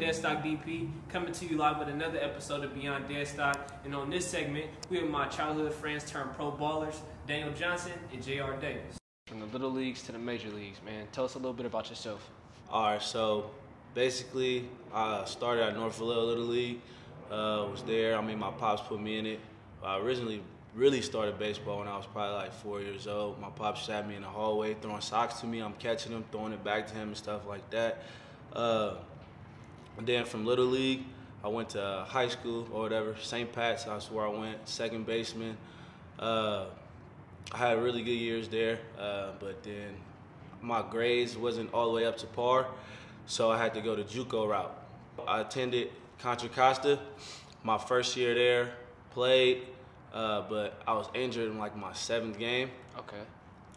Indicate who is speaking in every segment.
Speaker 1: Deadstock DP, coming to you live with another episode of Beyond Deadstock. And on this segment, we have my childhood friends turned pro ballers, Daniel Johnson and J.R. Davis. From the little leagues to the major leagues, man. Tell us a little bit about yourself.
Speaker 2: All right, so basically, I started at North Vallejo Little League. Was there. I mean, my pops put me in it. I originally really started baseball when I was probably like 4 years old. My pops sat me in the hallway throwing socks to me. I'm catching them, throwing it back to him and stuff like that. And then from Little League, I went to high school or whatever, St. Pat's, that's where I went, second baseman. I had really good years there, but then my grades wasn't all the way up to par, so I had to go the JUCO route. I attended Contra Costa my first year there, played, but I was injured in like my 7th game.
Speaker 1: Okay.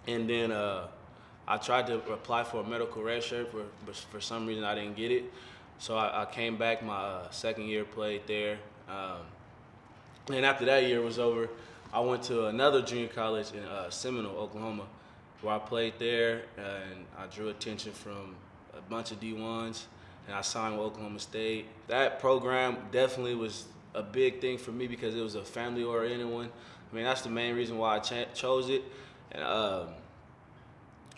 Speaker 2: And then I tried to apply for a medical red shirt, but for some reason I didn't get it. So I came back my 2nd year, played there. And after that year was over, I went to another junior college in Seminole, Oklahoma, where I played there, and I drew attention from a bunch of D1s, and I signed with Oklahoma State. That program definitely was a big thing for me because it was a family-oriented one. I mean, that's the main reason why I chose it. And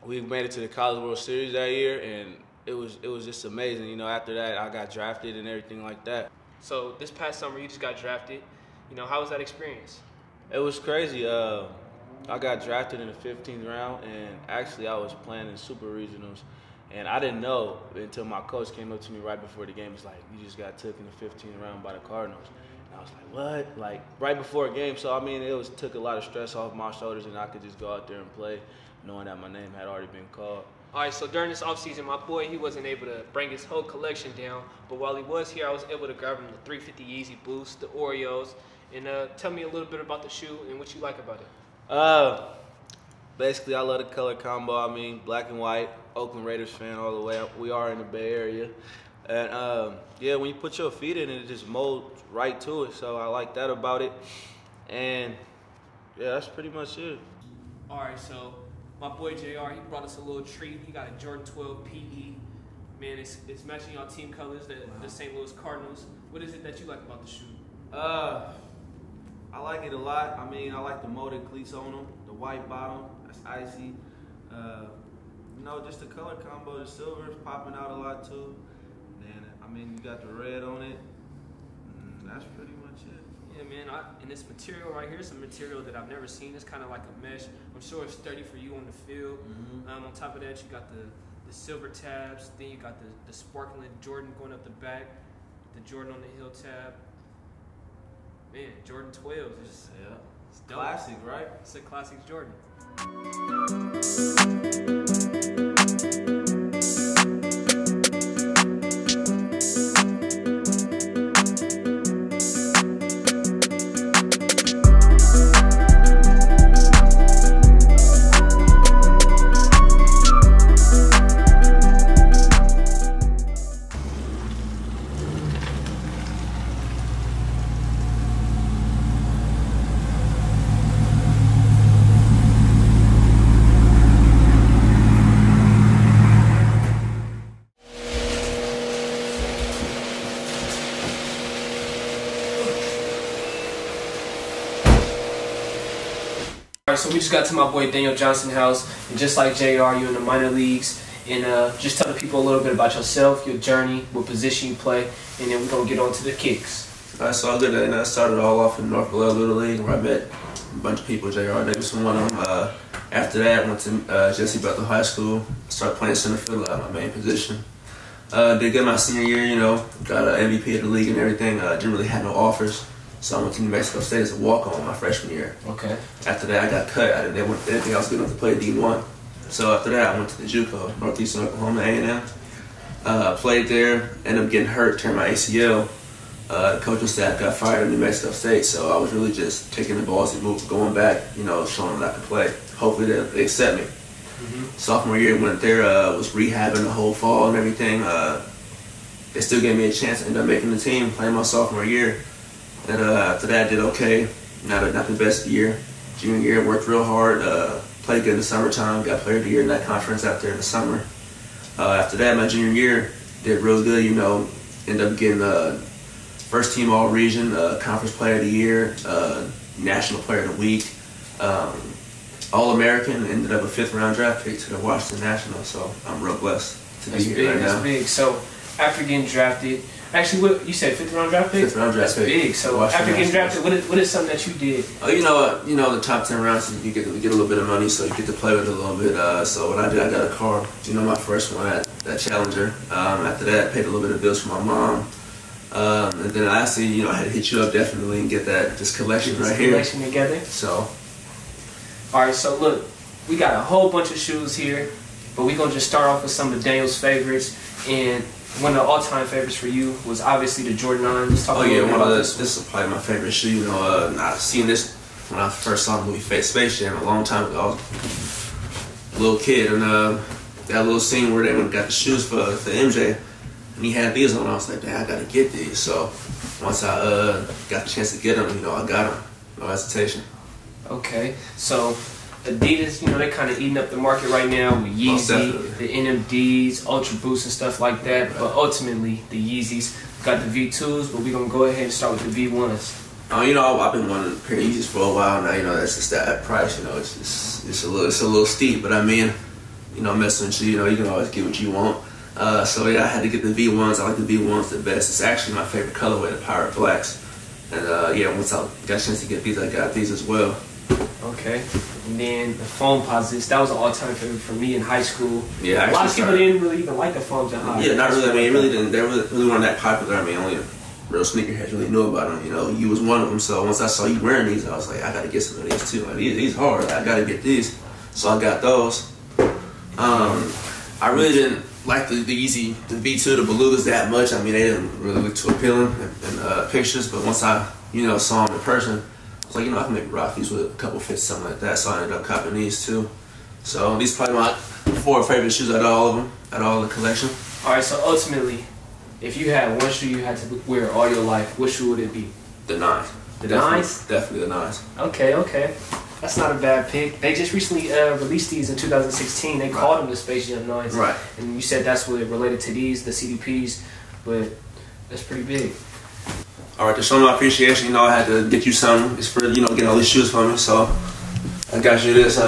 Speaker 2: we made it to the College World Series that year, and it was just amazing. You know, after that, I got drafted and everything like that.
Speaker 1: So this past summer, you just got drafted. You know, how was that experience?
Speaker 2: It was crazy. I got drafted in the 15th round, and actually I was playing in super regionals, and I didn't know until my coach came up to me right before the game. He's like, "You just got took in the 15th round by the Cardinals." And I was like, "What?" Like right before a game. So I mean, it took a lot of stress off my shoulders, and I could just go out there and play, knowing that my name had already been called.
Speaker 1: All right, so during this offseason, my boy, he wasn't able to bring his whole collection down, but while he was here, I was able to grab him the 350 Yeezy Boost, the Oreos, and tell me a little bit about the shoe and what you like about it.
Speaker 2: Basically, I love the color combo. I mean, black and white, Oakland Raiders fan all the way. We are in the Bay Area. And yeah, when you put your feet in it, it just molds right to it, so I like that about it. And yeah, that's pretty much it.
Speaker 1: All right, so my boy JR, he brought us a little treat. He got a Jordan 12 PE. Man, it's matching our team colors, the St. Louis Cardinals. What is it that you like about the shoe?
Speaker 2: I like it a lot. I mean, I like the molded cleats on them, the white bottom, that's icy. You know, just the color combo, the silver is popping out a lot too. And I mean, you got the red on it. That's pretty much it.
Speaker 1: Yeah, man, and this material right here is a material that I've never seen. It's kind of like a mesh. I'm sure it's sturdy for you on the field. On top of that, you got the silver tabs. Then you got the sparkling Jordan going up the back, the Jordan on the heel tab. Man, Jordan 12 is it's dope.
Speaker 2: Classic, right?
Speaker 1: It's a classic Jordan. All right, so we just got to my boy Daniel Johnson's house, and just like JR, you in the minor leagues, and just tell the people a little bit about yourself, your journey, what position you play, and then we're gonna get on to the kicks.
Speaker 3: All right, so I did that, and I started all off in North Vallejo Little League, where I met a bunch of people. J.R. Davis was one of them. After that, I went to Jesse Bethel High School, started playing center field, my main position. Did good my senior year, you know, got an MVP of the league and everything. Didn't really have no offers. So I went to New Mexico State as a walk-on my freshman year.
Speaker 1: Okay.
Speaker 3: After that, I got cut. I didn't think I was good enough to play D1. So after that, I went to the JUCO, Northeastern Oklahoma A&M. Played there, ended up getting hurt, tearing my ACL. The coaching staff got fired at New Mexico State, so I was really just taking the balls and going back, you know, showing them that I could play. Hopefully they accept me. Sophomore year, went there, was rehabbing the whole fall and everything. They still gave me a chance to end up making the team, playing my sophomore year. And after that, I did okay. Not the best year. Junior year, worked real hard. Played good in the summertime. Got player of the year in that conference out there in the summer. After that, my junior year, did real good. You know, Ended up getting first team all region, conference player of the year, national player of the week, all American. Ended up a 5th round draft pick to the Washington Nationals. So I'm real blessed to be here right now.
Speaker 1: That's big. So after getting drafted. Actually, what you said, 5th round draft pick?
Speaker 3: 5th round draft pick.
Speaker 1: That's big. So after getting drafted, what is something that you did?
Speaker 3: You know, the top 10 rounds, you get a little bit of money, so you get to play with it a little bit. So what I did, I got a car. You know, my first one, that Challenger. After that, I paid a little bit of bills for my mom. And then lastly, you know, I had to hit you up definitely and get this collection right here.
Speaker 1: Collection together.
Speaker 3: So.
Speaker 1: All right. So look, we got a whole bunch of shoes here, but we're gonna just start off with some of Daniel's favorites. And one of the all-time favorites for you was obviously the Jordan 9. Let's talk
Speaker 3: this is probably my favorite shoe. You know, I've seen this when I first saw the movie Space Jam a long time ago. I was a little kid, and that little scene where they went and got the shoes for MJ, and he had these on. I was like, man, I gotta get these. So once I got the chance to get them, you know, I got them. No hesitation.
Speaker 1: Okay, so Adidas, you know, they're kind of eating up the market right now with Yeezy, the NMDs, Ultra Boost and stuff like that. Right. But ultimately, the Yeezys got the V2s, but we're going to go ahead and start with the V1s.
Speaker 3: You know, I've been wanting a pair of Yeezys for a while now. You know, that's just that price. You know, it's a little steep. But I mean, you know, messing with you know, you can always get what you want. So yeah, I had to get the V1s. I like the V1s the best. It's actually my favorite colorway, the Pirate Blacks. And yeah, once I got a chance to get these, I got these as well.
Speaker 1: Okay, and then the foam posits, that was an all-time favorite for me in high school.
Speaker 3: Yeah,
Speaker 1: a lot of people didn't really even like the foams in high school.
Speaker 3: Yeah, not really. I mean, they really weren't that popular. I mean, only real sneakerheads really knew about them. You know, you was one of them. So once I saw you wearing these, I was like, I gotta get some of these too. Like these hard. I gotta get these. So I got those. I really didn't like the Yeezy, the V2, the Belugas that much. I mean, they didn't really look too appealing in pictures. But once I, you know, saw them in person, I was like, you know, I can maybe rock these with a couple fits, something like that. So I ended up copping these too. So these are probably my 4 favorite shoes out of all of them, out of all the collection.
Speaker 1: All right, so ultimately, if you had one shoe you had to wear all your life, what shoe would it be?
Speaker 3: The 9s.
Speaker 1: The 9s?
Speaker 3: Definitely the 9s.
Speaker 1: Okay. That's not a bad pick. They just recently released these in 2016. They called them the Space Jam 9s.
Speaker 3: Right.
Speaker 1: And you said that's what related to these, the CDPs, but that's pretty big.
Speaker 3: All right, to show my appreciation, you know, I had to get you something. It's for, you know, getting all these shoes for me. So I got you this,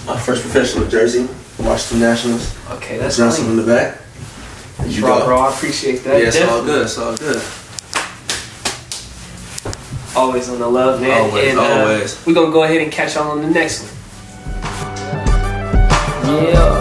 Speaker 3: my first professional jersey, Washington Nationals.
Speaker 1: Okay, that's
Speaker 3: Johnson in the back.
Speaker 1: Bro, I appreciate that.
Speaker 3: Yeah, it's all good. It's all good.
Speaker 1: Always on the love, man.
Speaker 3: Always,
Speaker 1: and,
Speaker 3: always.
Speaker 1: We're going to go ahead and catch y'all on the next one. Yeah.